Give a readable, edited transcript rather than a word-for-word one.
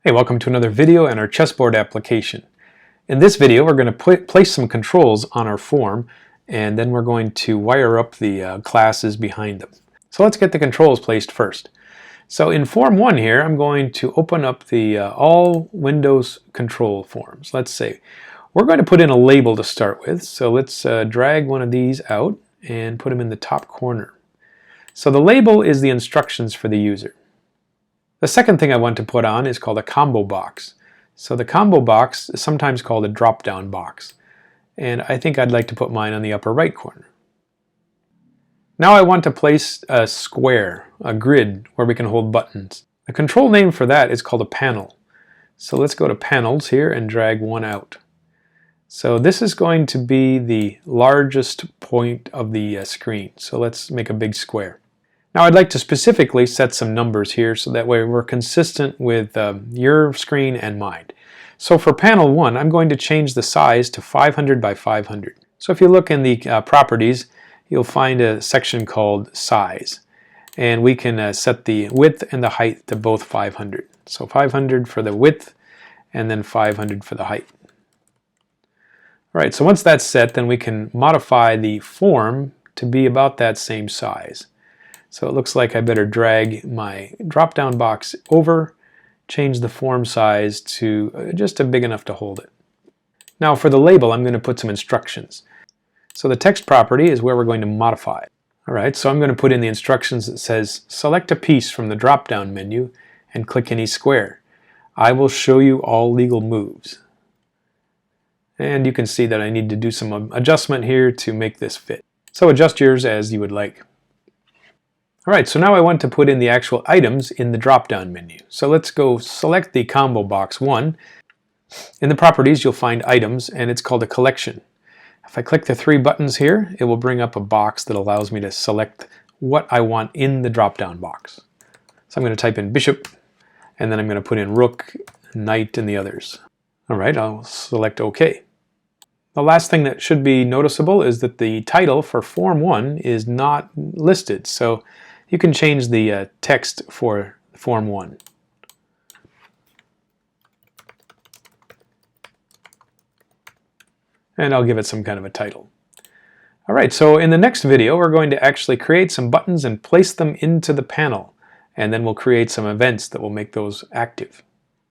Hey, welcome to another video in our chessboard application. In this video we're going to place some controls on our form, and then we're going to wire up the classes behind them. So let's get the controls placed first. So in Form 1 here I'm going to open up the all Windows control forms. Let's say we're going to put in a label to start with, so let's drag one of these out and put them in the top corner. So the label is the instructions for the user. The second thing I want to put on is called a combo box. So the combo box is sometimes called a drop-down box, and I think I'd like to put mine on the upper right corner. Now I want to place a square, a grid, where we can hold buttons. The control name for that is called a panel. So let's go to Panels here and drag one out. So this is going to be the largest point of the screen, so let's make a big square. Now I'd like to specifically set some numbers here so that way we're consistent with your screen and mine. So for panel 1 I'm going to change the size to 500 by 500. So if you look in the properties you'll find a section called size, and we can set the width and the height to both 500. So 500 for the width and then 500 for the height. Alright, so once that's set then we can modify the form to be about that same size. So it looks like I better drag my drop-down box over, change the form size to just big enough to hold it. Now for the label I'm going to put some instructions. So the text property is where we're going to modify it. Alright, so I'm going to put in the instructions that says select a piece from the drop-down menu and click any square. I will show you all legal moves. And you can see that I need to do some adjustment here to make this fit. So adjust yours as you would like. Alright, so now I want to put in the actual items in the drop-down menu. So let's go select the combo box 1. In the properties you'll find items, and it's called a collection. If I click the 3 buttons here, it will bring up a box that allows me to select what I want in the drop-down box. So I'm going to type in bishop, and then I'm going to put in rook, knight, and the others. Alright, I'll select OK. The last thing that should be noticeable is that the title for Form 1 is not listed, so you can change the text for Form 1. And I'll give it some kind of a title. Alright, so in the next video we're going to actually create some buttons and place them into the panel, and then we'll create some events that will make those active.